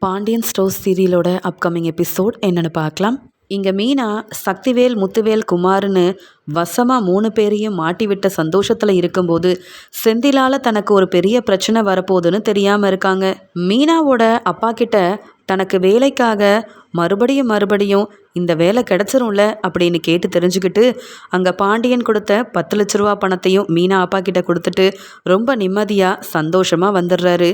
Pandian stores சீரியலோட upcoming episode என்னென்னு பார்க்கலாம். இங்கே மீனா சக்திவேல், முத்துவேல், குமார்னு வசமாக 3 பேரையும் மாட்டிவிட்ட சந்தோஷத்தில் இருக்கும்போது செந்திலால் தனக்கு ஒரு பெரிய பிரச்சனை வரப்போகுதுன்னு தெரியாமல் இருக்காங்க. மீனாவோட அப்பா கிட்ட தனக்கு வேலைக்காக மறுபடியும் இந்த வேலை கிடச்சிரும்ல அப்படின்னு கேட்டு தெரிஞ்சுக்கிட்டு அங்கே பாண்டியன் கொடுத்த 10 லட்ச ரூபா பணத்தையும் மீனா அப்பா கிட்ட கொடுத்துட்டு ரொம்ப நிம்மதியாக சந்தோஷமாக வந்துடுறாரு.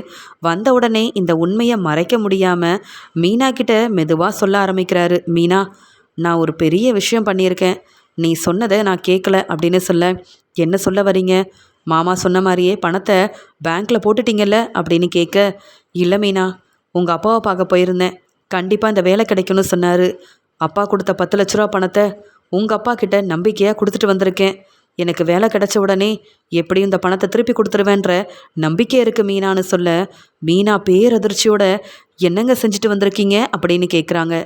வந்த உடனே இந்த உண்மையை மறைக்க முடியாமல் மீனா கிட்ட மெதுவாக சொல்ல ஆரம்பிக்கிறாரு. மீனா, நான் ஒரு பெரிய விஷயம் பண்ணியிருக்கேன், நீ சொன்னதை நான் கேட்கல அப்படின்னு சொல்ல. என்ன சொல்ல வரீங்க? மாமா சொன்ன மாதிரியே பணத்தை பேங்க்கில் போட்டுட்டீங்கல்ல அப்படின்னு கேட்க, இல்லை மீனா, உங்கள் அப்பாவை பார்க்க போயிருந்தேன், கண்டிப்பாக இந்த வேலை கிடைக்கும்னு சொன்னார். அப்பா கொடுத்த 10 லட்ச ரூபா பணத்தை உங்கள் அப்பா கிட்ட நம்பிக்கையாக கொடுத்துட்டு வந்திருக்கேன். எனக்கு வேலை கிடைச்ச உடனே எப்படியும் இந்த பணத்தை திருப்பி கொடுத்துருவேன்ற நம்பிக்கை இருக்குது மீனான்னு சொல்ல, மீனா பேரதிர்ச்சியோட என்னங்க செஞ்சுட்டு வந்திருக்கீங்க அப்படின்னு கேட்குறாங்க.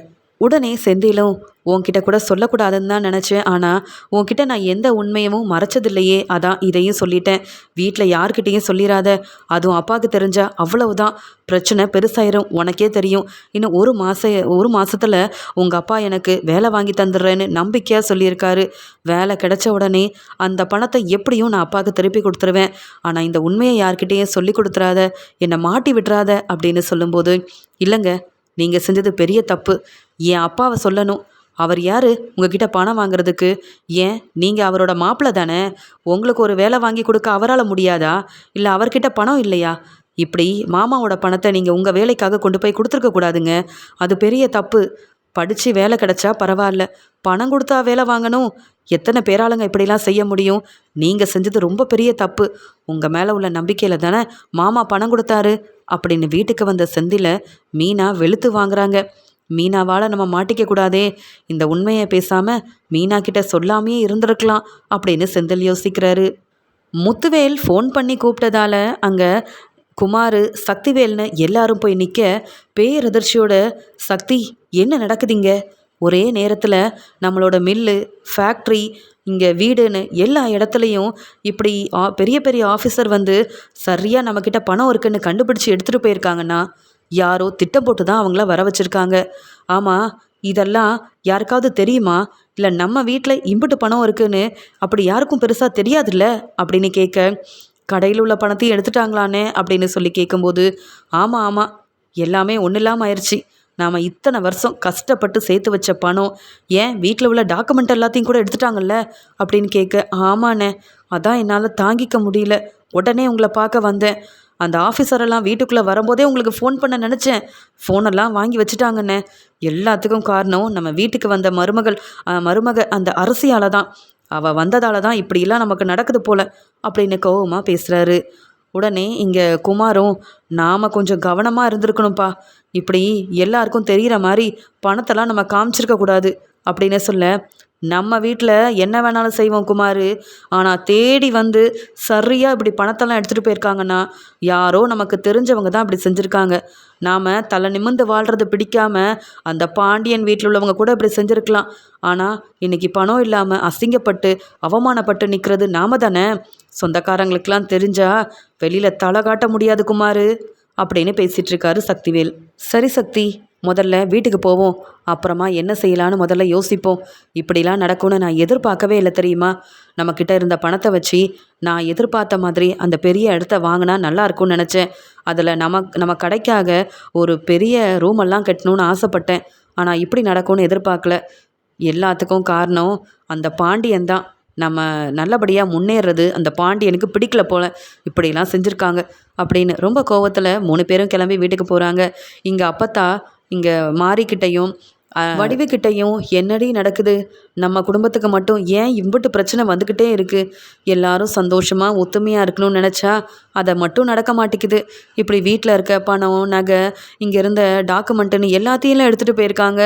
உடனே செந்திலும், உன்கிட்ட கூட சொல்லக்கூடாதுன்னு தான் நினச்சேன், ஆனால் உன்கிட்ட நான் எந்த உண்மையும் மறைச்சதில்லையே, அதான் இதையும் சொல்லிட்டேன். வீட்டில் யார்கிட்டையும் சொல்லிடாத, அதுவும் அப்பாவுக்கு தெரிஞ்சா அவ்வளவுதான், பிரச்சனை பெருசாயிரும். உனக்கே தெரியும், இன்னும் ஒரு மாதத்தில் உங்கள் அப்பா எனக்கு வேலை வாங்கி தந்துடுறேன்னு நம்பிக்கையாக சொல்லியிருக்காரு. வேலை கிடைச்ச உடனே அந்த பணத்தை எப்படியும் நான் அப்பாவுக்கு திருப்பி கொடுத்துருவேன். ஆனால் இந்த உண்மையை யார்கிட்டையும் சொல்லி கொடுத்துறாத, என்னை மாட்டி விட்டுறாத அப்படின்னு சொல்லும்போது, இல்லைங்க, நீங்கள் செஞ்சது பெரிய தப்பு. என் அப்பாவை சொல்லணும். அவர் யார் உங்ககிட்ட பணம் வாங்குறதுக்கு? ஏன் நீங்கள் அவரோட மாப்பிள்ளை தானே? உங்களுக்கு ஒரு வேலை வாங்கி கொடுக்க அவரால் முடியாதா? இல்லை அவர்கிட்ட பணம் இல்லையா? இப்படி மாமாவோட பணத்தை நீங்கள் உங்கள் வேலைக்காக கொண்டு போய் கொடுத்துருக்கக்கூடாதுங்க. அது பெரிய தப்பு. படித்து வேலை கிடைச்சா பரவாயில்ல, பணம் கொடுத்தா வேலை வாங்கணும்? எத்தனை பேராளுங்க இப்படிலாம் செய்ய முடியும்? நீங்கள் செஞ்சது ரொம்ப பெரிய தப்பு. உங்கள் மேலே உள்ள நம்பிக்கையில் தானே மாமா பணம் கொடுத்தாரு அப்படின்னு வீட்டுக்கு வந்த செந்தில மீனா வெளுத்து வாங்குறாங்க. மீனாவால் நம்ம மாட்டிக்க கூடாதே, இந்த உண்மையை பேசாமல் மீனா கிட்ட சொல்லாமையே இருந்திருக்கலாம் அப்படின்னு செந்தில் யோசிக்கிறாரு. முத்துவேல் ஃபோன் பண்ணி கூப்பிட்டதால அங்கே குமார், சக்திவேல்னு எல்லாரும் போய் நிற்க பேரதிர்ச்சியோட, சக்தி, என்ன நடக்குதுங்க? ஒரே நேரத்தில் நம்மளோட மில்லு, ஃபேக்ட்ரி, இங்கே வீடுன்னு எல்லா இடத்துலையும் இப்படி பெரிய பெரிய ஆஃபீஸர் வந்து சரியாக நம்மக்கிட்ட பணம் இருக்குன்னு கண்டுபிடிச்சி எடுத்துகிட்டு போயிருக்காங்கன்னா யாரோ திட்டம் போட்டு தான் அவங்கள வர வச்சுருக்காங்க. ஆமாம், இதெல்லாம் யாருக்காவது தெரியுமா? இல்லை நம்ம வீட்டில் இம்புட்டு பணம் இருக்குன்னு அப்படி யாருக்கும் பெருசாக தெரியாதுல்ல அப்படின்னு கேட்க, கடையில் உள்ள பணத்தையும் எடுத்துட்டாங்களானே அப்படின்னு சொல்லி கேட்கும்போது, ஆமாம், எல்லாமே ஒன்றும் இல்லாமல் ஆயிடுச்சு. நாம் இத்தனை வருஷம் கஷ்டப்பட்டு சேர்த்து வச்ச பணம், ஏன் வீட்டில் உள்ள டாக்குமெண்ட் எல்லாத்தையும் கூட எடுத்துட்டாங்கல்ல அப்படின்னு கேட்க, ஆமாண்ணே, அதான் என்னால் தாங்கிக்க முடியல, உடனே உங்களை பார்க்க வந்தேன். அந்த ஆஃபீஸரெல்லாம் வீட்டுக்குள்ளே வரும்போதே உங்களுக்கு ஃபோன் பண்ண நினச்சேன், ஃபோனெல்லாம் வாங்கி வச்சுட்டாங்கண்ணே. எல்லாத்துக்கும் காரணம் நம்ம வீட்டுக்கு வந்த மருமக அந்த அரசியால் தான். அவள் வந்ததால் தான் இப்படிலாம் நமக்கு நடக்குது போல் அப்படின்னு கோவமாக பேசுகிறாரு. உடனே இங்கே குமாரும், நாம் கொஞ்சம் கவனமாக இருந்திருக்கணும்ப்பா, இப்படி எல்லாருக்கும் தெரிகிற மாதிரி பணத்தெல்லாம் நம்ம காமிச்சிருக்கக்கூடாது அப்படின்னு சொல்ல, நம்ம வீட்டில் என்ன வேணாலும் செய்வோம் குமார், ஆனால் தேடி வந்து சரியாக இப்படி பணத்தெல்லாம் எடுத்துகிட்டு போயிருக்காங்கன்னா யாரோ நமக்கு தெரிஞ்சவங்க தான் அப்படி செஞ்சுருக்காங்க. நாம் தலை நிமிர்ந்து வாழ்கிறது பிடிக்காமல் அந்த பாண்டியன் வீட்டில் உள்ளவங்க கூட இப்படி செஞ்சுருக்கலாம். ஆனால் இன்றைக்கி பணம் இல்லாமல் அசிங்கப்பட்டு அவமானப்பட்டு நிற்கிறது நாம தானே. சொந்தக்காரங்களுக்கெல்லாம் தெரிஞ்சால் வெளியில் தலை காட்ட முடியாது குமார் அப்படின்னு பேசிகிட்டு இருக்காரு சக்திவேல். சரி சக்தி, முதல்ல வீட்டுக்கு போவோம், அப்புறமா என்ன செய்யலான்னு முதல்ல யோசிப்போம். இப்படிலாம் நடக்கும்னு நான் எதிர்பார்க்கவே இல்லை தெரியுமா? நம்மக்கிட்ட இருந்த பணத்தை வச்சு நான் எதிர்பார்த்த மாதிரி அந்த பெரிய இடத்த வாங்கினா நல்லா இருக்கும்னு நினச்சேன். அதில் நம்ம கடைக்காக ஒரு பெரிய ரூமெல்லாம் கட்டணும்னு ஆசைப்பட்டேன். ஆனால் இப்படி நடக்கும்னு எதிர்பார்க்கல. எல்லாத்துக்கும் காரணம் அந்த பாண்டியன் தான். நம்ம நல்லபடியாக முன்னேறது அந்த பாண்டியனுக்கு பிடிக்கல போல் இப்படிலாம் செஞ்சுருக்காங்க அப்படின்னு ரொம்ப கோவத்தில் 3 பேரும் கிளம்பி வீட்டுக்கு போகிறாங்க. இங்கே அப்பத்தா இங்கே மாரிக்கிட்டையும் வடிவுக்கிட்டையும், என்னடி நடக்குது? நம்ம குடும்பத்துக்கு மட்டும் ஏன் இம்புட்டு பிரச்சனை வந்துக்கிட்டே இருக்குது? எல்லாரும் சந்தோஷமாக ஒத்துமையாக இருக்கணும்னு நினச்சா அதை மட்டும் நடக்க மாட்டேங்குது. இப்படி வீட்டில் இருக்க பணம், நகை, இங்கே இருந்த டாக்குமெண்ட்டுன்னு எல்லாத்தையும் எடுத்துகிட்டு போயிருக்காங்க.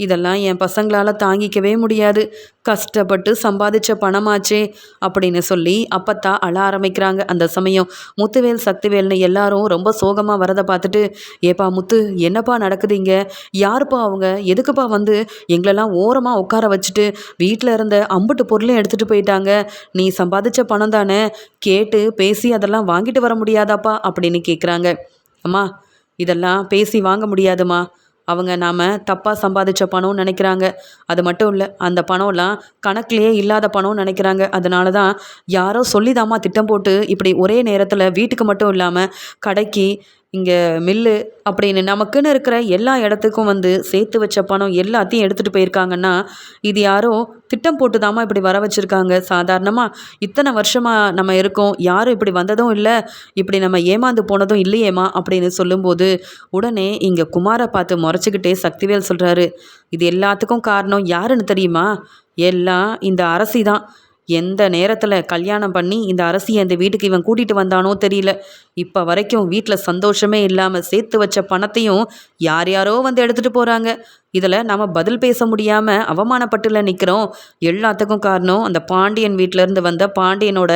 இதெல்லாம் என் பசங்களால் தாங்கிக்கவே முடியாது, கஷ்டப்பட்டு சம்பாதிச்ச பணமாச்சே அப்படின்னு சொல்லி அப்பத்தா அழ ஆரம்பிக்கிறாங்க. அந்த சமயம் முத்துவேல், சக்திவேல்னு எல்லாரும் ரொம்ப சோகமாக வரதை பார்த்துட்டு, ஏப்பா முத்து, என்னப்பா நடக்குது இங்கே? யாருப்பா அவங்க? எதுக்குப்பா வந்து எங்களெல்லாம் ஓரமாக உட்கார வச்சுட்டு வீட்டில் இருந்த அம்புட்டு பொருளையும் எடுத்துகிட்டு போயிட்டாங்க? நீ சம்பாதிச்ச பணம் தானே, கேட்டு பேசி அதெல்லாம் வாங்கிட்டு வர முடியாதாப்பா அப்படின்னு கேட்குறாங்க. அம்மா, இதெல்லாம் பேசி வாங்க முடியாதுமா. அவங்க நாம் தப்பாக சம்பாதிச்ச பணம்னு நினைக்கிறாங்க. அது மட்டும் இல்லை, அந்த பணம்லாம் கணக்கிலேயே இல்லாத பணம்னு நினைக்கிறாங்க. அதனால தான் யாரோ சொல்லிதாம்மா திட்டம் போட்டு இப்படி ஒரே நேரத்தில் வீட்டுக்கு மட்டும் இல்லாமல் கடைக்கு, இங்கே மில்லு அப்படின்னு நமக்குன்னு இருக்கிற எல்லா இடத்துக்கும் வந்து சேர்த்து வச்ச பணம் எல்லாத்தையும் எடுத்துகிட்டு போயிருக்காங்கன்னா, இது யாரோ திட்டம் போட்டு தாம்மா இப்படி வர வச்சுருக்காங்க. சாதாரணமாக இத்தனை வருஷமாக நம்ம இருக்கோம், யாரும் இப்படி வந்ததும் இல்லை, இப்படி நம்ம ஏமாந்து போனதும் இல்லையேம்மா அப்படின்னு சொல்லும்போது, உடனே இங்கே குமாரை பார்த்து முறைச்சிக்கிட்டே சக்திவேல் சொல்கிறாரு, இது எல்லாத்துக்கும் காரணம் யாருன்னு தெரியுமா? எல்லாம் இந்த அரசி தான். எந்த நேரத்தில் கல்யாணம் பண்ணி இந்த அரசியை இந்த வீட்டுக்கு இவன் கூட்டிகிட்டு வந்தானோ தெரியல. இப்போ வரைக்கும் வீட்டில் சந்தோஷமே இல்லாமல் சேர்த்து வச்ச பணத்தையும் யார் யாரோ வந்து எடுத்துகிட்டு போகிறாங்க. இதில் நம்ம பதில் பேச முடியாமல் அவமானப்பட்டுல நிற்கிறோம். எல்லாத்துக்கும் காரணம் அந்த பாண்டியன் வீட்டிலேருந்து வந்த பாண்டியனோட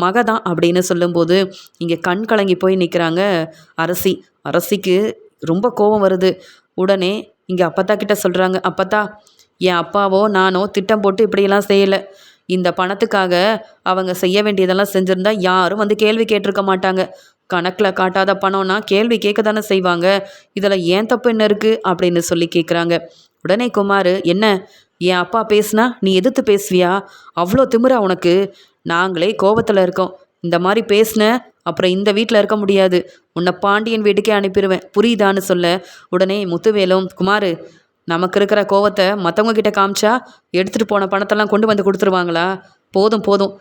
மக தான் அப்படின்னு சொல்லும்போது இங்கே கண் கலங்கி போய் நிற்கிறாங்க அரசி. அரசிக்கு ரொம்ப கோபம் வருது. உடனே இங்கே அப்பத்தா கிட்ட சொல்கிறாங்க, அப்பத்தா, என் அப்பாவோ நானோ திட்டம் போட்டு இப்படியெல்லாம் செய்யலை. இந்த பணத்துக்காக அவங்க செய்ய வேண்டியதெல்லாம் செஞ்சுருந்தா யாரும் வந்து கேள்வி கேட்டிருக்க மாட்டாங்க. கணக்கில் காட்டாத பணம்னா கேள்வி கேட்க தானே செய்வாங்க. இதில் ஏன் தப்பு என்ன இருக்குது அப்படின்னு சொல்லி கேட்குறாங்க. உடனே குமார், என்ன என் அப்பா பேசுனா நீ எதிர்த்து பேசுவியா? அவ்வளோ திமிரா உனக்கு? நாங்களே கோபத்தில் இருக்கோம். இந்த மாதிரி பேசின அப்புறம் இந்த வீட்டில் இருக்க முடியாது. உன்னை பாண்டியன் வீட்டுக்கே அனுப்பிடுவேன், புரியுதான்னு சொல்ல உடனே முத்துவேலும், குமார், நமக்கு இருக்கிற கோவத்தை மற்றவங்க கிட்ட காமிச்சா எடுத்துகிட்டு போன பணத்தெல்லாம் கொண்டு வந்து கொடுத்துருவாங்களா? போதும் போதும்,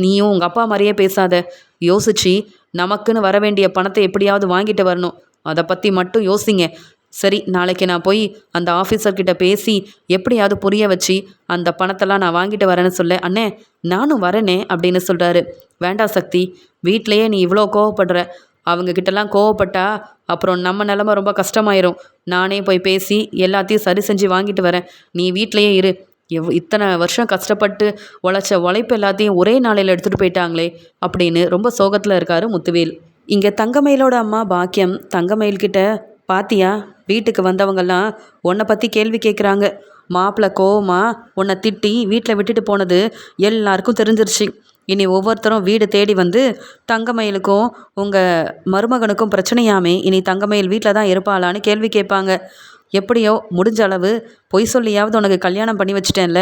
நீயும் உங்கள் அப்பா மாதிரியே பேசாத. யோசிச்சு நமக்குன்னு வர வேண்டிய பணத்தை எப்படியாவது வாங்கிட்டு வரணும். அதை பற்றி மட்டும் யோசிங்க. சரி, நாளைக்கு நான் போய் அந்த ஆஃபீஸர்கிட்ட பேசி எப்படியாவது புரிய வச்சு அந்த பணத்தெல்லாம் நான் வாங்கிட்டு வரேன்னு சொல்ல, அண்ணே நானும் வரேனே அப்படின்னு சொல்கிறாரு. வேண்டாம் சக்தி, வீட்டிலையே நீ இவ்வளோ கோவப்படுற. அவங்கக்கிட்டலாம் கோவப்பட்டா அப்புறம் நம்ம நிலமை ரொம்ப கஷ்டமாயிரும். நானே போய் பேசி எல்லாத்தையும் சரி செஞ்சு வாங்கிட்டு வரேன். நீ வீட்டிலையே இரு. இத்தனை வருஷம் கஷ்டப்பட்டு உழைச்ச உழைப்பு எல்லாத்தையும் ஒரே நாளையில் எடுத்துகிட்டு போயிட்டாங்களே அப்படின்னு ரொம்ப சோகத்தில் இருக்கார் முத்துவேல். இங்கே தங்கமயிலோட அம்மா பாக்கியம் தங்கமயில்கிட்ட, பாத்தியா, வீட்டுக்கு வந்தவங்கெல்லாம் உன்னை பற்றி கேள்வி கேட்குறாங்க. மாப்பிள்ளை கோவமா உன்னை திட்டி வீட்டில் விட்டுட்டு போனது எல்லாருக்கும் தெரிஞ்சிருச்சு. இனி ஒவ்வொருத்தரும் வீடு தேடி வந்து தங்கமயிலுக்கும் உங்கள் மருமகனுக்கும் பிரச்சனையாமே, இனி தங்கமயில் வீட்டில் தான் இருப்பாளான்னு கேள்வி கேட்பாங்க. எப்படியோ முடிஞ்ச அளவு பொய் சொல்லியாவது உனக்கு கல்யாணம் பண்ணி வச்சிட்டேன்ல,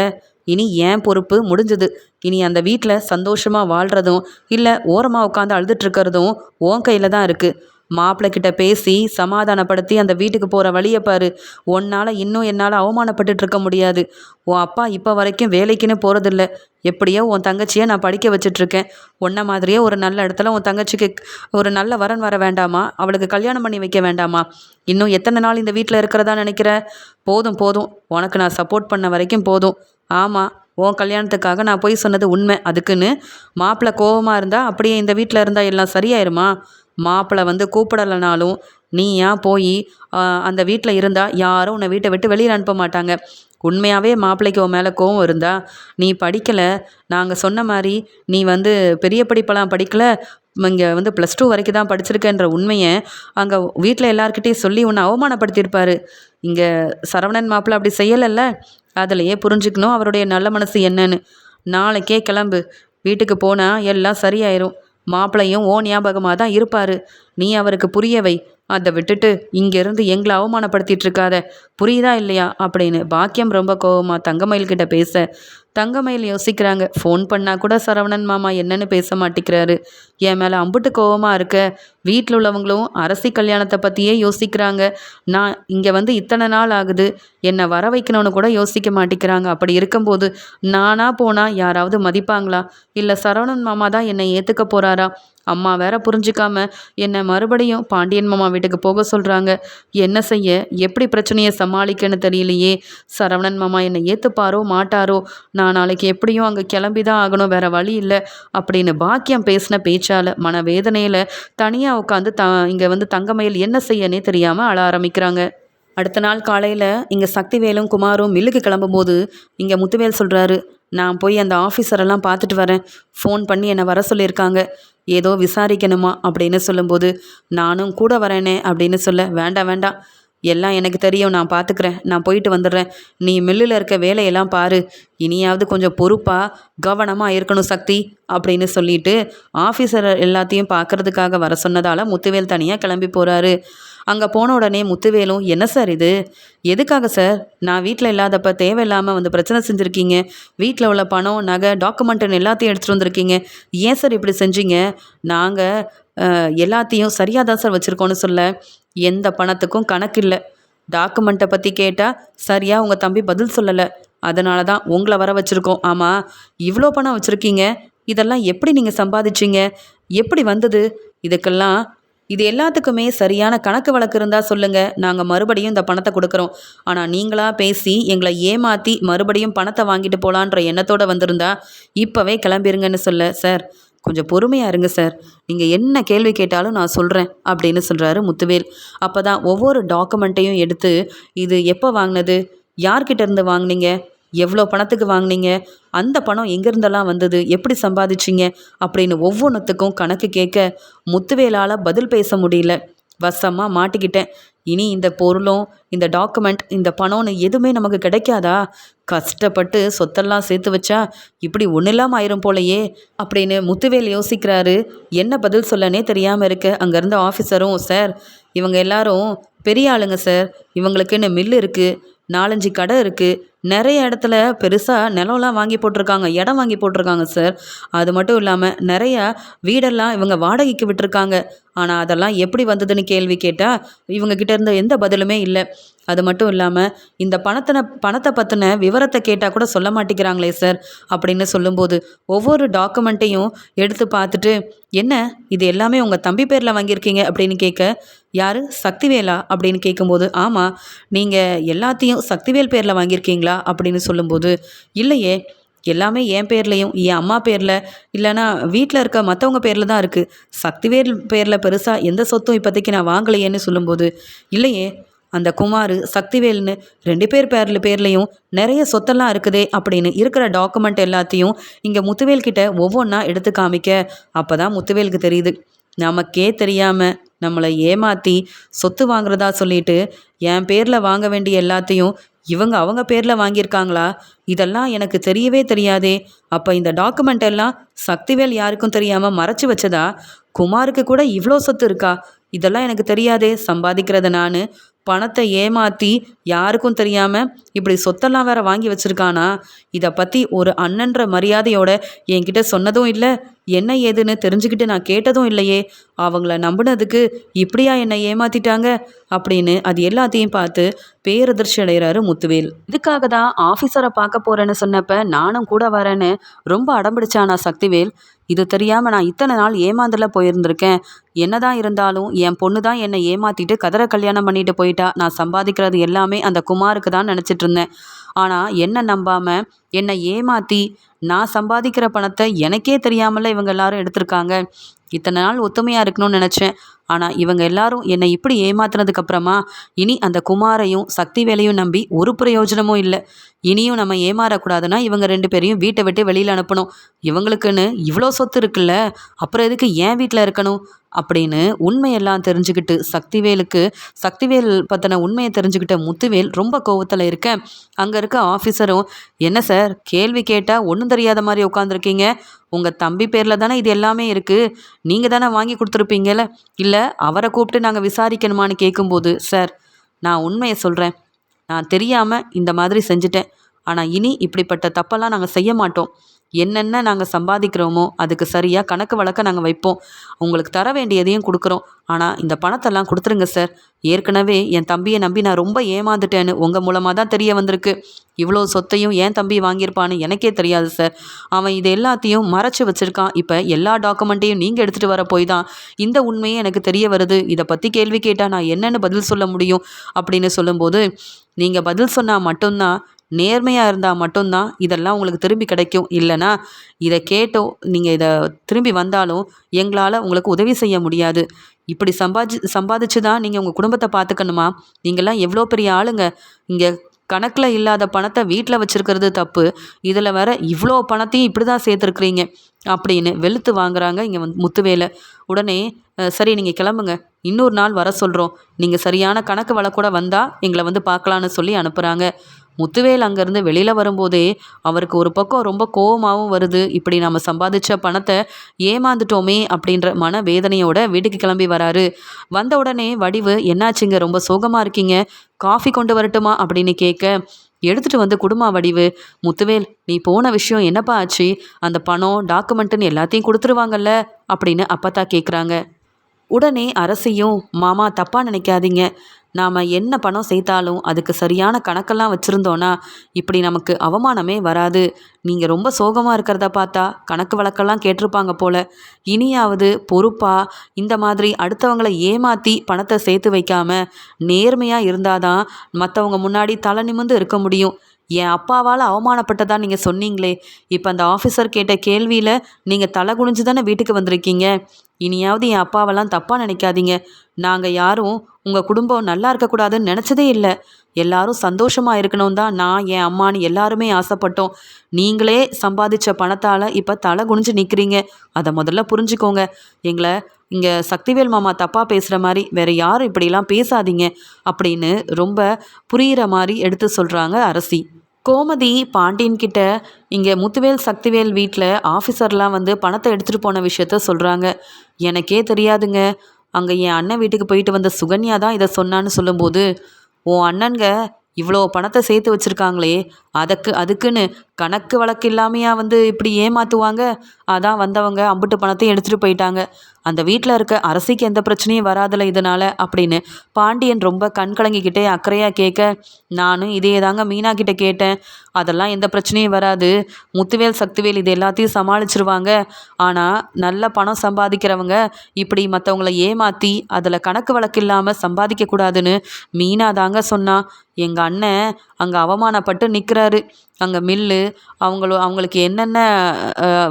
இனி ஏன் பொறுப்பு முடிஞ்சது. இனி அந்த வீட்டில் சந்தோஷமாக வாழ்கிறதும் இல்லை ஓரமாக உட்காந்து அழுதுட்டுருக்கிறதும் உன் கையில் தான் இருக்குது. மாப்பிள்ளைக்கிட்ட பேசி சமாதானப்படுத்தி அந்த வீட்டுக்கு போகிற வழியை பாரு. உன்னால் இன்னும் என்னால் அவமானப்பட்டுட்டு இருக்க முடியாது. உன் அப்பா இப்போ வரைக்கும் வேலைக்குன்னு போகிறதில்ல. எப்படியோ உன் தங்கச்சியை நான் படிக்க வச்சிட்ருக்கேன். உன்ன மாதிரியே ஒரு நல்ல இடத்துல உன் தங்கச்சிக்கு ஒரு நல்ல வரன் வர வேண்டாமா? அவளுக்கு கல்யாணம் பண்ணி வைக்க வேண்டாமா? இன்னும் எத்தனை நாள் இந்த வீட்டில் இருக்கிறதா நினைக்கிற? போதும் போதும், உனக்கு நான் சப்போர்ட் பண்ண வரைக்கும் போதும். ஆமாம், உன் கல்யாணத்துக்காக நான் போய் சொன்னது உண்மை. அதுக்குன்னு மாப்பிள்ளை கோவமாக இருந்தால் அப்படியே இந்த வீட்டில் இருந்தால் எல்லாம் சரியாயிருமா? மாப்பிள்ளை வந்து கூப்பிடலைனாலும் நீ ஏன் போய் அந்த வீட்டில் இருந்தால் யாரும் உன்னை வீட்டை விட்டு வெளியில் அனுப்ப மாட்டாங்க. உண்மையாகவே மாப்பிள்ளைக்கு உன் மேலே கோவம் இருந்தால், நீ படிக்கலை, நாங்கள் சொன்ன மாதிரி நீ வந்து பெரிய படிப்பெல்லாம் படிக்கலை, இங்கே வந்து +2 வரைக்கும் தான் படிச்சிருக்கேன்ற உண்மையை அங்கே வீட்டில் எல்லாருக்கிட்டையும் சொல்லி உன்னை அவமானப்படுத்தியிருப்பார். இங்கே சரவணன் மாப்பிள்ளை அப்படி செய்யலைல்ல, அதிலையே புரிஞ்சுக்கணும் அவருடைய நல்ல மனசு என்னன்னு. நாளைக்கே கிளம்பு, வீட்டுக்கு போனால் எல்லாம் சரியாயிரும். மாப்பிள்ளையும் ஓ ஞாபகமாக தான் இருப்பார். நீ அவருக்கு புரிய வை. அதை விட்டுட்டு இங்கேருந்து எங்களை அவமானப்படுத்திட்டு இருக்காத, புரியுதா இல்லையா அப்படின்னு பாக்கியம் ரொம்ப கோவமாக தங்கமயில்கிட்ட பேச, தங்கமயில் யோசிக்கிறாங்க. ஃபோன் பண்ணால் கூட சரவணன் மாமா என்னன்னு பேச மாட்டேங்கிறாரு. என் மேலே அம்புட்டு கோவமாக இருக்க. வீட்டில் உள்ளவங்களும் அரசி கல்யாணத்தை பற்றியே யோசிக்கிறாங்க. நான் இங்கே வந்து இத்தனை நாள் ஆகுது, என்னை வர வைக்கணும்னு கூட யோசிக்க மாட்டேங்கிறாங்க. அப்படி இருக்கும்போது நானாக போனால் யாராவது மதிப்பாங்களா? இல்லை சரவணன் மாமா தான் என்னை ஏற்றுக்க போகிறாரா? அம்மா வேற புரிஞ்சுக்காம என்னை மறுபடியும் பாண்டியன் மாமா வீட்டுக்கு போக சொல்கிறாங்க. என்ன செய்ய, எப்படி பிரச்சனையை சமாளிக்கன்னு தெரியலையே. சரவணன் மாமா என்னை ஏற்றுப்பாரோ மாட்டாரோ? நான் நாளைக்கு எப்படியும் அங்கே கிளம்பி தான் ஆகணும், வேற வழி இல்லை அப்படின்னு பாக்கியம் பேசின பேச்சால் மனவேதனையில் தனியாக உட்காந்து இங்கே வந்து தங்கமயில் என்ன செய்யனே தெரியாமல் அழ ஆரம்பிக்கிறாங்க. அடுத்த நாள் காலையில் இங்கே சக்திவேலும் குமாரும் மில்லுக்கு கிளம்பும்போது இங்கே முத்துவேல் சொல்கிறாரு, நான் போய் அந்த ஆஃபீஸரெல்லாம் பார்த்துட்டு வரேன். ஃபோன் பண்ணி என்னை வர சொல்லியிருக்காங்க, ஏதோ விசாரிக்கணுமா அப்படின்னு சொல்லும்போது, நானும் கூட வரேனே அப்படின்னு சொல்ல, வேண்டாம் வேண்டாம், எல்லாம் எனக்கு தெரியும், நான் பார்த்துக்கிறேன், நான் போயிட்டு வந்துடுறேன். நீ மில்லில் இருக்க வேலையெல்லாம் பாரு, இனியாவது கொஞ்சம் பொறுப்பாக கவனமாக இருக்கணும் சக்தி அப்படின்னு சொல்லிட்டு ஆஃபீஸர் எல்லாத்தையும் பார்க்குறதுக்காக வர சொன்னதால் முத்துவேல் தனியாக கிளம்பி போகிறாரு. அங்கே போன உடனே முத்துவேலும், என்ன சார் இது, எதுக்காக சார் நான் வீட்டில் இல்லாதப்ப தேவையில்லாமல் வந்து பிரச்சனை செஞ்சுருக்கீங்க, வீட்டில் உள்ள பணம் நகை டாக்குமெண்ட்டுன்னு எல்லாத்தையும் எடுத்துகிட்டு வந்திருக்கீங்க, ஏன் சார் இப்படி செஞ்சீங்க, நாங்கள் எல்லாத்தையும் சரியாக தான் சார் வச்சுருக்கோன்னு சொல்ல, எந்த பணத்துக்கும் கணக்கு இல்லை, டாக்குமெண்ட்டை பற்றி கேட்டால் சரியாக உங்கள் தம்பி பதில் சொல்லலை, அதனால தான் உங்களை வர வச்சுருக்கோம். ஆமாம், இவ்வளோ பணம் வச்சுருக்கீங்க, இதெல்லாம் எப்படி நீங்கள் சம்பாதிச்சிங்க, எப்படி வந்தது, இதுக்கெல்லாம் இது எல்லாத்துக்குமே சரியான கணக்கு வழக்கு இருந்தால் சொல்லுங்கள், நாங்கள் மறுபடியும் இந்த பணத்தை கொடுக்குறோம். ஆனால் நீங்களாக பேசி எங்களை ஏமாற்றி மறுபடியும் பணத்தை வாங்கிட்டு போகலான்ற எண்ணத்தோடு வந்திருந்தா இப்போவே கிளம்பிருங்கன்னு சொல்ல, சார் கொஞ்சம் பொறுமையாக இருங்க சார், நீங்கள் என்ன கேள்வி கேட்டாலும் நான் சொல்கிறேன் அப்படின்னு சொல்கிறாரு முத்துவேல். அப்போ தான் ஒவ்வொரு டாக்குமெண்ட்டையும் எடுத்து, இது எப்போ வாங்கினது, யார்கிட்ட இருந்து வாங்கினீங்க, எவ்வளோ பணத்துக்கு வாங்கினீங்க, அந்த பணம் எங்கேருந்தெல்லாம் வந்தது, எப்படி சம்பாதிச்சிங்க அப்படின்னு ஒவ்வொன்றுத்துக்கும் கணக்கு கேட்க முத்துவேலால் பதில் பேச முடியல. வசமாக மாட்டிக்கிட்டேன், இனி இந்த பொருளும் இந்த டாக்குமெண்ட் இந்த பணம்னு எதுவுமே நமக்கு கிடைக்காதா, கஷ்டப்பட்டு சொத்தெல்லாம் சேர்த்து வச்சா இப்படி ஒன்றும் இல்லாமல் ஆயிரும் போலையே அப்படின்னு முத்துவேல் யோசிக்கிறாரு. என்ன பதில் சொல்லனே தெரியாமல் இருக்க அங்கேருந்த ஆஃபீஸரும், சார் இவங்க எல்லாரும் பெரிய ஆளுங்க சார், இவங்களுக்குன்னு மில்லு இருக்குது, 4-5 கடை இருக்குது, நிறைய இடத்துல பெருசாக நிலம்லாம் வாங்கி போட்டிருக்காங்க, இடம் வாங்கி போட்டிருக்காங்க சார், அது மட்டும் இல்லாமல் நிறையா வீடெல்லாம் இவங்க வாடகைக்கு விட்டுருக்காங்க. ஆனால் அதெல்லாம் எப்படி வந்ததுன்னு கேள்வி கேட்டால் இவங்கக்கிட்ட இருந்த எந்த பதிலுமே இல்லை. அது மட்டும் இல்லாமல் இந்த பணத்தை பற்றின விவரத்தை கேட்டால் கூட சொல்ல மாட்டேங்கிறாங்களே சார் அப்படின்னு சொல்லும்போது ஒவ்வொரு டாக்குமெண்ட்டையும் எடுத்து பார்த்துட்டு, என்ன இது எல்லாமே உங்கள் தம்பி பேரில் வாங்கியிருக்கீங்க அப்படின்னு கேட்க, யார் சக்திவேலா அப்படின்னு கேட்கும்போது, ஆமாம் நீங்கள் எல்லாத்தையும் சக்திவேல் பேரில் வாங்கியிருக்கீங்களா அப்படின்னு சொல்லும்போது, இல்லையே எல்லாமே என் பேர்லேயும் என் அம்மா பேரில் இல்லைனா வீட்டில் இருக்க மற்றவங்க பேரில் தான் இருக்குது, சக்திவேல் பேரில் பெருசாக எந்த சொத்தும் இப்போதைக்கு நான் வாங்கலையேன்னு சொல்லும்போது, இல்லையே அந்த குமார் சக்திவேல்னு 2 பேர்லேயும் நிறைய சொத்தெல்லாம் இருக்குதே அப்படின்னு இருக்கிற டாக்குமெண்ட் எல்லாத்தையும் இங்கே முத்துவேல்கிட்ட ஒவ்வொன்றா எடுத்து காமிக்க, அப்போ தான் முத்துவேலுக்கு தெரியுது, நமக்கே தெரியாமல் நம்மளை ஏமாற்றி சொத்து வாங்குறதா சொல்லிட்டு என் பேரில் வாங்க வேண்டிய எல்லாத்தையும் அவங்க பேரில் வாங்கியிருக்காங்களா, இதெல்லாம் எனக்கு தெரியவே தெரியாதே, அப்போ இந்த டாக்குமெண்ட் எல்லாம் சக்திவேல் யாருக்கும் தெரியாமல் மறைச்சி வச்சதா, குமாருக்கு கூட இவ்வளோ சொத்து இருக்கா, இதெல்லாம் எனக்கு தெரியாதே, சம்பாதிக்கிறத நான் பணத்தை ஏமாற்றி யாருக்கும் தெரியாமல் இப்படி சொத்தெல்லாம் வேற வாங்கி வச்சுருக்கானா, இதை பற்றி ஒரு அண்ணன்ற மரியாதையோட என்கிட்ட சொன்னதும் இல்லை, என்ன ஏதுன்னு தெரிஞ்சுக்கிட்டு நான் கேட்டதும் இல்லையே, அவங்கள நம்பினதுக்கு இப்படியா என்னை ஏமாற்றிட்டாங்க அப்படின்னு அது எல்லாத்தையும் பார்த்து பேரதிர்ச்சி அடைகிறாரு முத்துவேல். இதுக்காக தான் ஆஃபீஸரை பார்க்க போகிறேன்னு சொன்னப்போ நானும் கூட வரேன்னு ரொம்ப அடம்பிடிச்சானா சக்திவேல், இது தெரியாமல் நான் இத்தனை நாள் ஏமாந்தல போயிருந்திருக்கேன், என்னதான் இருந்தாலும் என் பொண்ணு தான் என்னை ஏமாற்றிட்டு கதரை கல்யாணம் பண்ணிட்டு போயிட்டா, நான் சம்பாதிக்கிறது எல்லாமே அந்த குமாருக்கு தான் நினச்சிட்டு இருந்தேன், ஆனால் என்னை நம்பாமல் என்னை ஏமாற்றி நான் சம்பாதிக்கிற பணத்தை எனக்கே தெரியாமல இவங்க எல்லாரும் எடுத்திருக்காங்க, இத்தனை நாள் ஒத்துமையாக இருக்கணும்னு நினச்சேன், ஆனால் இவங்க எல்லாரும் என்னை இப்படி ஏமாத்துனதுக்கப்புறமா இனி அந்த குமாரையும் சக்திவேலையும் நம்பி ஒரு பிரயோஜனமும் இல்லை, இனியும் நம்ம ஏமாறக்கூடாதுன்னா இவங்க 2 பேரையும் வீட்டை விட்டு வெளியில் அனுப்பணும், இவங்களுக்குன்னு இவ்வளோ சொத்து இருக்குல்ல, அப்புறம் எதுக்கு ஏன் வீட்டில் இருக்கணும் அப்படின்னு உண்மையெல்லாம் தெரிஞ்சுக்கிட்டு சக்திவேல் பற்றின உண்மையை தெரிஞ்சுக்கிட்ட முத்துவேல் ரொம்ப கோவத்தில் இருக்க, அங்கே இருக்க ஆஃபீஸரும், என்ன சார் கேள்வி கேட்டால் ஒன்றும் தெரியாத மாதிரி உட்காந்துருக்கீங்க, உங்கள் தம்பி பேரில் தானே இது எல்லாமே இருக்குது, நீங்கள் தானே வாங்கி கொடுத்துருப்பீங்கல்ல, இல்லை அவரை கூப்பிட்டு நாங்கள் விசாரிக்கணுமான்னு கேட்கும்போது, சார் நான் உண்மையை சொல்கிறேன், நான் தெரியாமல் இந்த மாதிரி செஞ்சுட்டேன், ஆனால் இனி இப்படிப்பட்ட தப்பெல்லாம் நாங்கள் செய்ய மாட்டோம், என்னென்ன நாங்கள் சம்பாதிக்கிறோமோ அதுக்கு சரியாக கணக்கு வழக்க நாங்கள் வைப்போம், உங்களுக்கு தர வேண்டியதையும் கொடுக்குறோம், ஆனால் இந்த பணத்தெல்லாம் கொடுத்துருங்க சார், ஏற்கனவே என் தம்பியை நம்பி நான் ரொம்ப ஏமாந்துட்டேன்னு உங்கள் மூலமாக தான் தெரிய வந்திருக்கு, இவ்வளோ சொத்தையும் ஏன் தம்பி வாங்கியிருப்பான்னு எனக்கே தெரியாது சார், அவன் இது எல்லாத்தையும் மறைச்சி வச்சுருக்கான், இப்போ எல்லா டாக்குமெண்ட்டையும் நீங்கள் எடுத்துகிட்டு வர போய் தான் இந்த உண்மையே எனக்கு தெரிய வருது, இதை பற்றி கேள்வி கேட்டால் நான் என்னென்னு பதில் சொல்ல முடியும் அப்படின்னு சொல்லும்போது, நீங்கள் பதில் சொன்னால் மட்டும்தான், நேர்மையாக இருந்தால் மட்டும்தான் இதெல்லாம் உங்களுக்கு திரும்பி கிடைக்கும், இல்லைனா இதை கேட்டோ நீங்கள் இதை திரும்பி வந்தாலும் எங்களால் உங்களுக்கு உதவி செய்ய முடியாது, இப்படி சம்பாதிச்சு தான் நீங்கள் உங்கள் குடும்பத்தை பார்த்துக்கணுமா, நீங்கள்லாம் எவ்வளோ பெரிய ஆளுங்க, இங்கே கணக்கில் இல்லாத பணத்தை வீட்டில் வச்சுருக்கிறது தப்பு, இதில் வேற இவ்வளோ பணத்தையும் இப்படி தான் சேர்த்துருக்குறீங்க அப்படின்னு வெளுத்து வாங்குறாங்க இங்கே முத்துவேலை. உடனே சரி நீங்கள் கிளம்புங்க, இன்னொரு நாள் வர சொல்கிறோம், நீங்கள் சரியான கணக்கு வழக்கூட வந்தால் எங்களை வந்து பார்க்கலான்னு சொல்லி அனுப்புகிறாங்க. முத்துவேல் அங்கேருந்து வெளியில் வரும்போதே அவருக்கு ஒரு பக்கம் ரொம்ப கோவமாகவும் வருது. இப்படி நம்ம சம்பாதிச்ச பணத்தை ஏமாந்துட்டோமே அப்படின்ற மன வேதனையோட வீட்டுக்கு கிளம்பி வராரு. வந்த உடனே வடிவு, என்னாச்சுங்க ரொம்ப சோகமாக இருக்கீங்க, காஃபி கொண்டு வரட்டுமா அப்படின்னு கேட்க, எடுத்துட்டு வந்து குடுமா வடிவு. முத்துவேல், நீ போன விஷயம் என்னப்பா ஆச்சு? அந்த பணம் டாக்குமெண்ட்டுன்னு எல்லாத்தையும் கொடுத்துருவாங்கல்ல அப்படின்னு அப்பத்தா கேட்குறாங்க. உடனே அரசியும், மாமா தப்பாக நினைக்காதீங்க, நாம் என்ன பணம் சேர்த்தாலும் அதுக்கு சரியான கணக்கெல்லாம் வச்சுருந்தோன்னா இப்படி நமக்கு அவமானமே வராது. நீங்கள் ரொம்ப சோகமாக இருக்கிறத பார்த்தா கணக்கு வழக்கெல்லாம் கேட்டிருப்பாங்க போல. இனியாவது பொறுப்பாக இந்த மாதிரி அடுத்தவங்களை ஏமாற்றி பணத்தை சேர்த்து வைக்காம நேர்மையாக இருந்தாதான் மற்றவங்க முன்னாடி தலை நிமிர்ந்து இருக்க முடியும். என் அப்பாவால் அவமானப்பட்டதா நீங்கள் சொன்னீங்களே, இப்போ அந்த ஆஃபீஸர் கேட்ட கேள்வியில் நீங்கள் தலை குனிஞ்சு தானே வீட்டுக்கு வந்திருக்கீங்க. இனியாவது என் அப்பாவெல்லாம் தப்பாக நினைக்காதீங்க. நாங்கள் யாரும் உங்கள் குடும்பம் நல்லா இருக்கக்கூடாதுன்னு நினச்சதே இல்லை. எல்லாரும் சந்தோஷமாக இருக்கணும் தான் நான், என் அம்மான்னு எல்லாருமே ஆசைப்பட்டோம். நீங்களே சம்பாதிச்ச பணத்தால் இப்போ தலை குனிஞ்சு நிற்கிறீங்க. அதை முதல்ல புரிஞ்சுக்கோங்க. எங்களை இங்கே சக்திவேல் மாமா தப்பாக பேசுகிற மாதிரி வேறு யாரும் இப்படிலாம் பேசாதீங்க அப்படின்னு ரொம்ப புரிகிற மாதிரி எடுத்து சொல்கிறாங்க அரசி. கோமதி பாண்டியன் கிட்ட இங்கே முத்துவேல் சக்திவேல் வீட்டில் ஆஃபீஸர்லாம் வந்து பணத்தை எடுத்துகிட்டு போன விஷயத்த சொல்கிறாங்க. எனக்கே தெரியாதுங்க, அங்கே என் அண்ணன் வீட்டுக்கு போயிட்டு வந்த சுகன்யா தான் இதை சொன்னான்னு சொல்லும்போது, உன் அண்ணன்க இவ்வளோ பணத்தை சேர்த்து வச்சுருக்காங்களே, அதுக்குன்னு கணக்கு வழக்கு இல்லாமையா வந்து இப்படி ஏமாற்றுவாங்க. அதான் வந்தவங்க அம்புட்டு பணத்தையும் எடுத்துகிட்டு போயிட்டாங்க. அந்த வீட்டில் இருக்க அரசிக்கு எந்த பிரச்சனையும் வராதில்ல இதனால் அப்படின்னு பாண்டியன் ரொம்ப கண் கலங்கிக்கிட்டே அக்கறையாக கேட்க, நானும் இதே தாங்க மீனா கிட்டே கேட்டேன். அதெல்லாம் எந்த பிரச்சனையும் வராது, முத்துவேல் சக்திவேல் இது எல்லாத்தையும் சமாளிச்சிருவாங்க. ஆனால் நல்ல பணம் சம்பாதிக்கிறவங்க இப்படி மற்றவங்கள ஏமாற்றி அதில் கணக்கு வழக்கு இல்லாமல் சம்பாதிக்கக்கூடாதுன்னு மீனா தாங்க சொன்னா. எங்கள் அண்ணன் அங்கே அவமானப்பட்டு நிற்கிறாரு. அங்கே மில்லு, அவங்களுக்கு என்னென்ன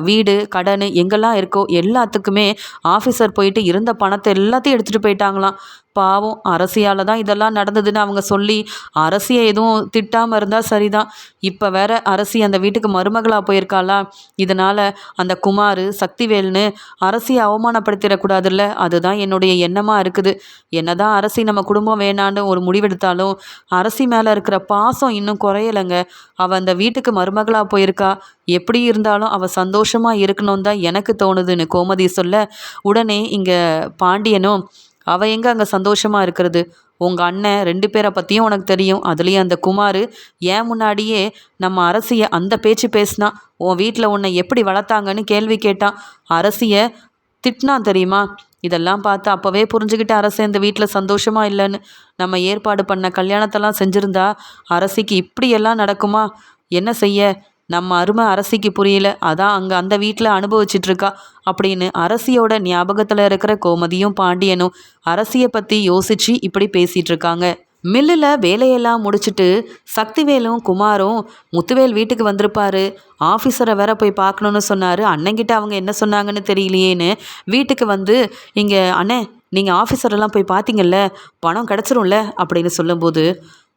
வீடு கடன் எங்கெல்லாம் இருக்கோ எல்லாத்துக்குமே ஆஃபீஸர் போயிட்டு இருந்த பணத்தை எல்லாத்தையும் எடுத்துகிட்டு போயிட்டாங்களாம். பாவம், அரசியால் தான் இதெல்லாம் நடந்ததுன்னு அவங்க சொல்லி அரசியை எதுவும் திட்டாமல் இருந்தால் சரிதான். இப்போ வேற அரசி அந்த வீட்டுக்கு மருமகளாக போயிருக்காளா, இதனால் அந்த குமார் சக்திவேல்னு அரசியை அவமானப்படுத்திடக்கூடாதுல்ல, அதுதான் என்னுடைய எண்ணமாக இருக்குது. என்னதான் அரசி நம்ம குடும்பம் வேணான்னு ஒரு முடிவெடுத்தாலும் அரசி மேலே இருக்கிற பாசம் இன்னும் குறையலைங்க. அவள் அந்த வீட்டுக்கு மருமகளாக போயிருக்கா, எப்படி இருந்தாலும் அவள் சந்தோஷமாக இருக்கணும்னு தான் எனக்கு தோணுதுன்னு கோமதி சொல்ல, உடனே இங்கே பாண்டியனும், அவள் எங்கே அங்கே சந்தோஷமாக இருக்கிறது, உங்கள் அண்ணன் 2 பேரை பற்றியும் உனக்கு தெரியும். அதுலேயும் அந்த குமார் ஏன் முன்னாடியே நம்ம அரசியை அந்த பேச்சு பேசினான். உன் வீட்டில் உன்னை எப்படி வளர்த்தாங்கன்னு கேள்வி கேட்டான். அரசியை திட்டினான் தெரியுமா. இதெல்லாம் பார்த்து அப்போவே புரிஞ்சுக்கிட்டு அரசு இந்த வீட்டில் சந்தோஷமாக இல்லைன்னு. நம்ம ஏற்பாடு பண்ண கல்யாணத்தெல்லாம் செஞ்சுருந்தா அரசிக்கு இப்படியெல்லாம் நடக்குமா? என்ன செய்ய, நம்ம அருமை அரசிக்கு புரியல, அதான் அங்கே அந்த வீட்டில் அனுபவிச்சிட்ருக்கா அப்படின்னு அரசியோட ஞாபகத்தில் இருக்கிற கோமதியும் பாண்டியனும் அரசியை பற்றி யோசித்து இப்படி பேசிகிட்டு இருக்காங்க. மில்லில் வேலையெல்லாம் முடிச்சுட்டு சக்திவேலும் குமாரும் முத்துவேல் வீட்டுக்கு வந்திருப்பாரு. ஆஃபீஸரை வேற போய் பார்க்கணுன்னு சொன்னார். அண்ணங்கிட்ட அவங்க என்ன சொன்னாங்கன்னு தெரியலையேன்னு வீட்டுக்கு வந்து, இங்கே அண்ணே நீங்கள் ஆஃபீஸரெல்லாம் போய் பார்த்தீங்கல்ல, பணம் கிடச்சிரும்ல அப்படின்னு சொல்லும்போது,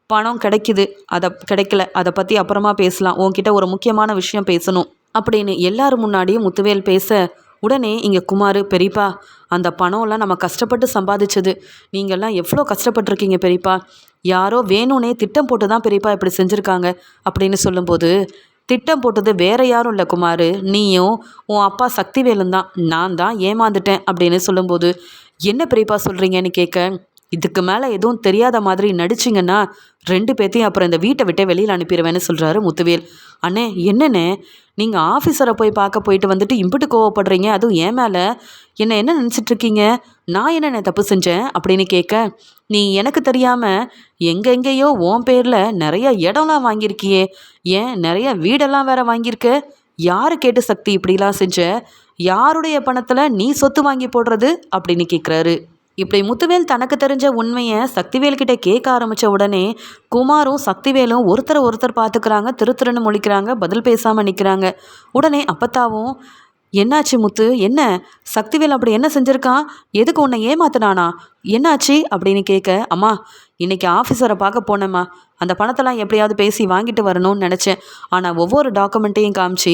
பணம் கிடைக்கல, அதை பற்றி அப்புறமா பேசலாம், உன்கிட்ட ஒரு முக்கியமான விஷயம் பேசணும் அப்படின்னு எல்லாரும் முன்னாடியும் முத்துவேல் பேச, உடனே இங்கே குமார், பெரியப்பா அந்த பணம்லாம் நம்ம கஷ்டப்பட்டு சம்பாதிச்சது, நீங்கள்லாம் எவ்வளோ கஷ்டப்பட்டுருக்கீங்க பெரியப்பா, யாரோ வேணும்னே திட்டம் போட்டு தான் பெரியப்பா இப்படி செஞ்சுருக்காங்க அப்படின்னு சொல்லும்போது, திட்டம் போட்டது வேற யாரும் இல்லை குமார், நீயும் உன் அப்பா சக்திவேலும் தான், நான் தான் ஏமாந்துட்டேன் அப்படின்னு சொல்லும்போது, என்ன பெரியப்பா சொல்கிறீங்கன்னு கேட்க, இதுக்கு மேலே எதுவும் தெரியாத மாதிரி நடிச்சிங்கன்னா 2 பேர்த்தையும் அப்புறம் இந்த வீட்டை விட்டே வெளியில் அனுப்பிடுவேன்னு சொல்கிறாரு முத்துவேல். அண்ணே என்னண்ணே, நீங்கள் ஆஃபீஸரை போய் பார்க்க போயிட்டு வந்துட்டு இம்பிட்டு கோவப்படுறீங்க, அதுவும் ஏன் மேலே, என்ன நினச்சிட்ருக்கீங்க, நான் என்னென்ன தப்பு செஞ்சேன் அப்படின்னு கேட்க, நீ எனக்கு தெரியாமல் எங்கெங்கேயோ உன் பேரில் நிறைய இடம்லாம் வாங்கியிருக்கியே, ஏன் நிறைய வீடெல்லாம் வேற வாங்கியிருக்க, யாரு கேட்டு சக்தி இப்படிலாம் செஞ்ச, யாருடைய பணத்தில் நீ சொத்து வாங்கி போடுறது அப்படின்னு கேட்குறாரு. இப்படி முத்துவேல் தனக்கு தெரிஞ்ச உண்மையை சக்திவேல்கிட்ட கேட்க ஆரம்பித்த உடனே குமாரும் சக்திவேலும் ஒருத்தர் பார்த்துக்கிறாங்க, திருன்னு முழிக்கிறாங்க, பதில் பேசாமல் நிற்கிறாங்க. உடனே அப்பத்தாவும், என்னாச்சு முத்து, என்ன சக்திவேல் அப்படி என்ன செஞ்சுருக்கான், எதுக்கு உன்னை ஏமாத்தினானா, என்னாச்சு அப்படின்னு கேட்க, அம்மா இன்றைக்கி ஆஃபீஸரை பார்க்க போனேம்மா, அந்த பணத்தெல்லாம் எப்படியாவது பேசி வாங்கிட்டு வரணும்னு நினச்சேன். ஆனால் ஒவ்வொரு டாக்குமெண்ட்டையும் காமிச்சு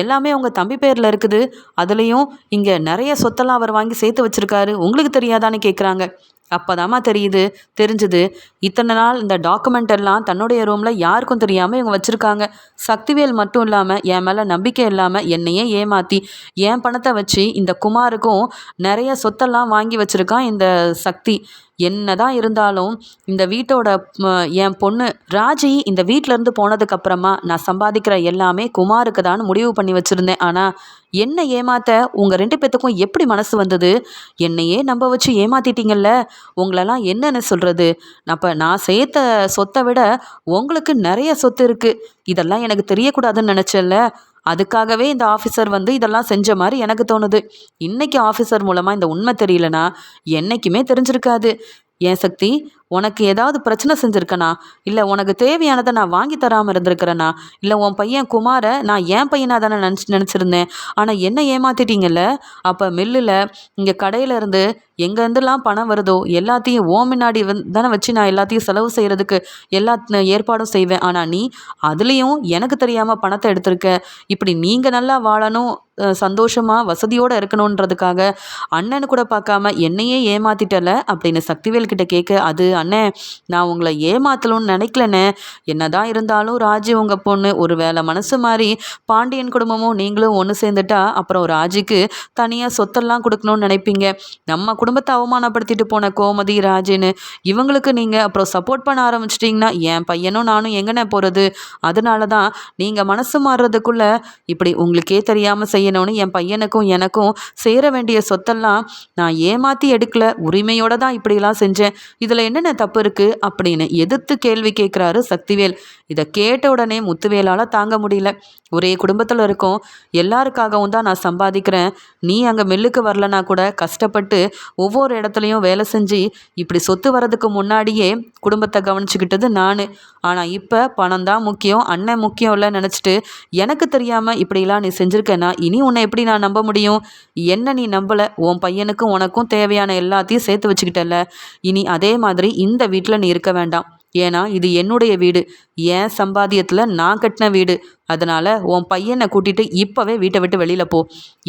எல்லாமே உங்கள் தம்பி பேரில் இருக்குது, அதுலேயும் இங்கே நிறைய சொத்தெல்லாம் அவர் வாங்கி சேர்த்து வச்சுருக்காரு, உங்களுக்கு தெரியாதான்னு கேட்குறாங்க. அப்போதாம்மா தெரிஞ்சுது இத்தனை நாள் இந்த டாக்குமெண்ட் எல்லாம் தன்னுடைய ரூமில் யாருக்கும் தெரியாமல் இவங்க வச்சுருக்காங்க. சக்திவேல் மட்டும் இல்லாமல் என் மேலே நம்பிக்கை இல்லாமல் என்னையே ஏமாற்றி என் பணத்தை வச்சு இந்த குமாருக்கும் நிறைய சொத்தெல்லாம் வாங்கி வச்சுருக்கான் இந்த சக்தி. என்னதான் இருந்தாலும் இந்த வீட்டோட என் பொண்ணு ராஜி இந்த வீட்டிலேருந்து போனதுக்கப்புறமா நான் சம்பாதிக்கிற எல்லாமே குமாருக்கு தான் முடிவு பண்ணி வச்சுருந்தேன். ஆனால் என்னை ஏமாற்ற உங்கள் 2 பேத்துக்கும் எப்படி மனசு வந்தது? என்னையே நம்ப வச்சு ஏமாத்திட்டீங்கல்ல. உங்களெல்லாம் என்னென்னு சொல்கிறது? அப்போ நான் சேர்த்த சொத்தை விட உங்களுக்கு நிறைய சொத்து இருக்குது. இதெல்லாம் எனக்கு தெரியக்கூடாதுன்னு நினச்சேன்ல. அதுக்காகவே இந்த ஆஃபீஸர் வந்து இதெல்லாம் செஞ்ச மாதிரி எனக்கு தோணுது. இன்னைக்கு ஆஃபீஸர் மூலமாக இந்த உண்மை தெரியலனா என்றைக்குமே தெரிஞ்சிருக்காது. ஏன் சக்தி, உனக்கு ஏதாவது பிரச்சனை செஞ்சுருக்கனா? இல்லை உனக்கு தேவையானதை நான் வாங்கி தராமல் இருந்திருக்கிறேனா? இல்லை உன் பையன் குமாரை நான் என் பையனாக தானே நினச்சிருந்தேன். ஆனால் என்ன ஏமாற்றிட்டீங்கல்ல. அப்போ மில்லில் இங்கே கடையில் இருந்து எங்கேருந்துலாம் பணம் வருதோ எல்லாத்தையும் முன்னாடி தானே வச்சு நான் எல்லாத்தையும் செலவு செய்கிறதுக்கு எல்லா ஏற்பாடும் செய்வேன். ஆனால் நீ அதுலேயும் எனக்கு தெரியாமல் பணத்தை எடுத்திருக்க. இப்படி நீங்கள் நல்லா வாழணும், சந்தோஷமாக வசதியோடு இருக்கணுன்றதுக்காக அண்ணனு கூட பார்க்காம என்னையே ஏமாத்திட்டல அப்படின்னு சக்திவேல் கிட்ட கேட்க, அது அண்ணே நான் உங்களை ஏமாத்தணும்னு நினைக்கலண்ணே. என்னதான் இருந்தாலும் ராஜி உங்கள் பொண்ணு. ஒரு வேளை மனசு மாதிரி பாண்டியன் குடும்பமும் நீங்களும் ஒன்று சேர்ந்துட்டா அப்புறம் ராஜிக்கு தனியாக சொத்தெல்லாம் கொடுக்கணும்னு நினைப்பீங்க. நம்ம குடும்பத்தை அவமானப்படுத்திட்டு போன கோமதி ராஜின்னு இவங்களுக்கு நீங்கள் அப்புறம் சப்போர்ட் பண்ண ஆரம்பிச்சிட்டிங்கன்னா என் பையனும் நானும் எங்கண்ணே போகிறது? அதனால தான் நீங்கள் மனசு மாறுறதுக்குள்ளே இப்படி உங்களுக்கே தெரியாமல் செய்யணும்னு என் பையனுக்கும் எனக்கும் சேர வேண்டிய சொத்தெல்லாம் நான் ஏமாற்றி எடுக்கல, உரிமையோடு தான் இப்படிலாம் செஞ்சேன். இதில் என்னென்ன தப்பு இருக்குது அப்படின்னு எதிர்த்து கேள்வி கேட்குறாரு சக்திவேல். இதை கேட்ட உடனே முத்துவேலால் தாங்க முடியல. ஒரே குடும்பத்தில் இருக்கோம், எல்லாருக்காகவும் தான் நான் சம்பாதிக்கிறேன். நீ அங்கே மில்லுக்கு வரலனா கூட கஷ்டப்பட்டு ஒவ்வொரு இடத்துலையும் வேலை செஞ்சு இப்படி சொத்து வரதுக்கு முன்னாடியே குடும்பத்தை கவனிச்சுக்கிட்டது நான். ஆனால் இப்போ பணம் தான் முக்கியம், அண்ணன் முக்கியம் இல்லை நினச்சிட்டு எனக்கு தெரியாமல் இப்படிலாம் நீ செஞ்சுருக்கேன்னா இனி உன்னை எப்படி நான் நம்ப முடியும்? என்ன நீ நம்பலை? உன் பையனுக்கும் உனக்கும் தேவையான எல்லாத்தையும் சேர்த்து வச்சுக்கிட்டல. இனி அதே மாதிரி இந்த வீட்டில் நீ இருக்க வேண்டாம். ஏன்னா இது என்னுடைய வீடு, என் சம்பாத்தியத்தில் நான் கட்டின வீடு. அதனால் உன் பையனை கூட்டிகிட்டு இப்போவே வீட்டை விட்டு வெளியில் போ.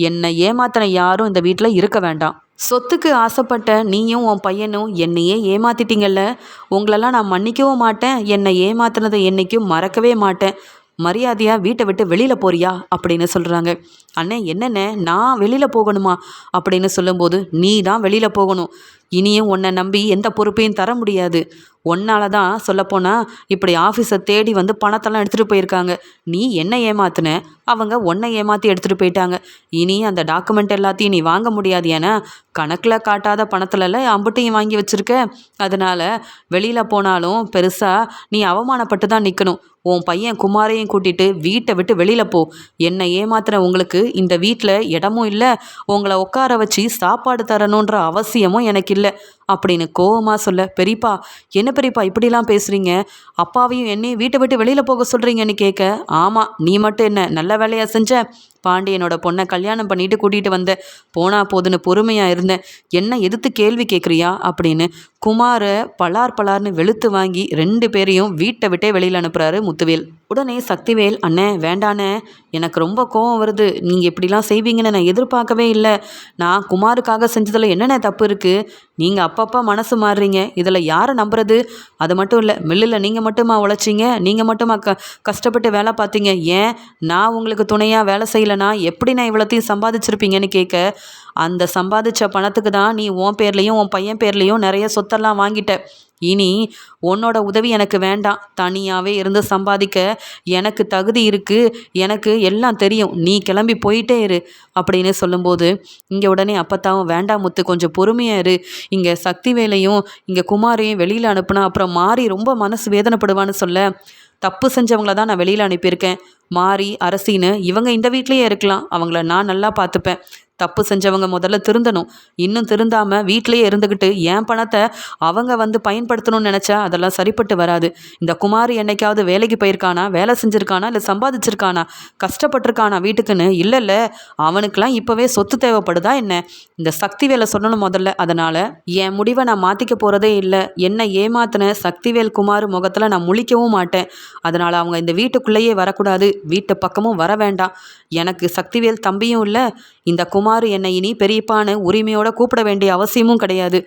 என்னை ஏமாத்தின யாரும் இந்த வீட்டில் இருக்க வேண்டாம். சொத்துக்கு ஆசைப்பட்ட நீயும் உன் பையனும் என்னையே ஏமாத்திட்டீங்கல்ல. உங்களெல்லாம் நான் மன்னிக்கவும் மாட்டேன், என்னை ஏமாத்தினதை என்றைக்கும் மறக்கவே மாட்டேன். மரியாதையாக வீட்டை விட்டு வெளியில் போறியா அப்படின்னு சொல்கிறாங்க. அண்ணே என்னண்ணே நான் வெளியில் போகணுமா அப்படின்னு சொல்லும்போது, நீ தான் வெளியில் போகணும். இனியும் உன்னை நம்பி எந்த பொறுப்பையும் தர முடியாது. ஒன்னால தான் சொல்லப்போனால் இப்படி ஆஃபீஸை தேடி வந்து பணத்தெல்லாம் எடுத்துகிட்டு போயிருக்காங்க. நீ என்ன ஏமாத்தின, அவங்க உன்னை ஏமாற்றி எடுத்துகிட்டு போயிட்டாங்க. இனி அந்த டாக்குமெண்ட் எல்லாத்தையும் நீ வாங்க முடியாது. ஏன்னா கணக்கில் காட்டாத பணத்துலலாம் அம்புட்டையும் வாங்கி வச்சுருக்க. அதனால் வெளியில் போனாலும் பெருசாக நீ அவமானப்பட்டு தான் நிற்கணும். உன் பையன் குமாரையும் கூட்டிகிட்டு வீட்டை விட்டு வெளியில் போ. என்னை ஏமாத்துற உங்களுக்கு இந்த வீட்டில் இடமும் இல்லை, உங்களை உட்கார வச்சு சாப்பாடு தரணுன்ற அவசியமும் எனக்கு இல்லை அப்படின்னு கோவமாக சொல்ல, பெரியப்பா என்ன பெரியப்பா இப்படிலாம் பேசுகிறீங்க? அப்பாவையும் என்னையும் வீட்டை விட்டு வெளியில் போக சொல்கிறீங்கன்னு கேட்க, ஆமாம் நீ மட்டும் என்ன நல்ல வேலையாக செஞ்ச? பாண்டியனோட பொண்ணை கல்யாணம் பண்ணிட்டு கூட்டிகிட்டு வந்த, போனா போதுன்னு பொறுமையாக இருந்தேன், என்ன எதிர்த்து கேள்வி கேட்குறியா அப்படின்னு குமாரை பலார்னு வெளுத்து வாங்கி 2 பேரையும் வீட்டை விட்டே வெளியில் அனுப்புகிறாரு முத்துவேல். உடனே சக்திவேல், அண்ணே வேண்டானே, எனக்கு ரொம்ப கோவம் வருது, நீங்கள் இப்படிலாம் செய்வீங்கன்னு நான் எதிர்பார்க்கவே இல்லை. நான் குமாருக்காக செஞ்சதில் என்னென்ன தப்பு இருக்குது? நீங்கள் அப்பப்போ மனசு மாறுறீங்க, இதில் யாரை நம்புறது? அது மட்டும் இல்லை, மில்லில் நீங்கள் மட்டுமா உழைச்சிங்க, நீங்கள் மட்டுமா கஷ்டப்பட்டு வேலை பார்த்தீங்க? ஏன் நான் உங்களுக்கு துணையாக வேலை செய்யலைன்னா எப்படி நான் இவ்வளோத்தையும் சம்பாதிச்சிருப்பீங்கன்னு கேட்க, அந்த சம்பாதிச்ச பணத்துக்கு தான் நீ உன் பேர்லேயும் உன் பையன் பேர்லேயும் நிறைய சொத்தெல்லாம் வாங்கிட்ட. இனி உன்னோட உதவி எனக்கு வேண்டாம். தனியாகவே இருந்து சம்பாதிக்க எனக்கு தகுதி இருக்குது, எனக்கு எல்லாம் தெரியும், நீ கிளம்பி போயிட்டே இரு அப்படின்னு சொல்லும்போது, இங்கே உடனே அப்பத்தாவும், வேண்டாம் முத்து கொஞ்சம் பொறுமையாக இரு, இங்கே சக்திவேலையும் இங்கே குமாரையும் வெளியில் அனுப்புனா அப்புறம் மாறி ரொம்ப மனசு வேதனைப்படுவான்னு சொல்ல, தப்பு செஞ்சவங்கள தான் நான் வெளியில் அனுப்பியிருக்கேன். மாறி அரசின்னு இவங்க இந்த வீட்லேயே இருக்கலாம், அவங்கள நான் நல்லா பார்த்துப்பேன். தப்பு செஞ்சவங்க முதல்ல திருந்தணும். இன்னும் திருந்தாமல் வீட்டிலையே இருந்துக்கிட்டு என் பணத்தை அவங்க வந்து பயன்படுத்தணும்னு நினச்சா அதெல்லாம் சரிப்பட்டு வராது. இந்த குமார் என்னைக்காவது வேலைக்கு போயிருக்கானா, வேலை செஞ்சுருக்கானா, இல்லை சம்பாதிச்சிருக்கானா, கஷ்டப்பட்டிருக்கானா வீட்டுக்குன்னு? இல்லைல்ல, அவனுக்கெல்லாம் இப்போவே சொத்து தேவைப்படுதா என்ன? இந்த சக்திவேலை சொல்லணும் முதல்ல. அதனால் என் முடிவை நான் மாற்றிக்க போகிறதே இல்லை. என்னை ஏமாத்தின சக்திவேல் குமார் முகத்தில் நான் முழிக்கவும் மாட்டேன். அதனால் அவங்க இந்த வீட்டுக்குள்ளேயே வரக்கூடாது வீட்டு பக்கமும் வர வேண்டாம். எனக்கு சக்திவேல் தம்பியும் இல்லை, இந்த குமார் என்னை இனி பெரியப்பான்னு உரிமையோட கூப்பிட வேண்டிய அவசியமும் கிடையாது.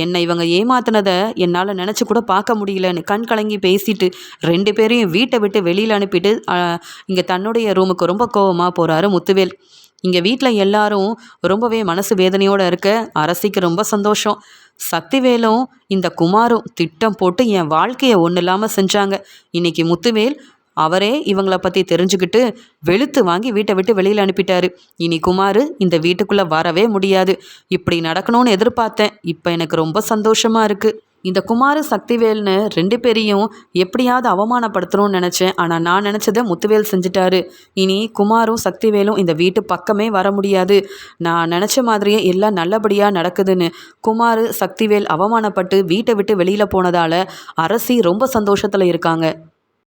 என்னை இவங்க ஏமாத்தினதை என்னால் நினச்சி கூட பார்க்க முடியலன்னு கண் கலங்கி பேசிட்டு 2 பேரையும் வீட்டை விட்டு வெளியில் அனுப்பிட்டு இங்கே தன்னுடைய ரூமுக்கு ரொம்ப கோவமாக போகிறாரு முத்துவேல். இங்கே வீட்டில் எல்லாரும் ரொம்பவே மனசு வேதனையோடு இருக்க அரசிக்கு ரொம்ப சந்தோஷம். சக்திவேலும் இந்த குமாரும் திட்டம் போட்டு என் வாழ்க்கையை ஒன்றும் இல்லாமல் செஞ்சாங்க. இன்னைக்கு முத்துவேல் அவரே இவங்கள பற்றி தெரிஞ்சுக்கிட்டு வெளுத்து வாங்கி வீட்டை விட்டு வெளியில் அனுப்பிட்டாரு. இனி குமார் இந்த வீட்டுக்குள்ளே வரவே முடியாது. இப்படி நடக்கணும்னு எதிர்பார்த்தேன். இப்போ எனக்கு ரொம்ப சந்தோஷமாக இருக்குது. இந்த குமார் சக்திவேல்னு 2 பேரையும் எப்படியாவது அவமானப்படுத்தணும்னு நினச்சேன். ஆனால் நான் நினச்சதை முத்துவேல் செஞ்சிட்டாரு. இனி குமாரும் சக்திவேலும் இந்த வீட்டு பக்கமே வர முடியாது. நான் நினச்ச மாதிரியே எல்லாம் நல்லபடியாக நடக்குதுன்னு குமார் சக்திவேல் அவமானப்பட்டு வீட்டை விட்டு வெளியில் போனதால் அரசி ரொம்ப சந்தோஷத்தில் இருக்காங்க.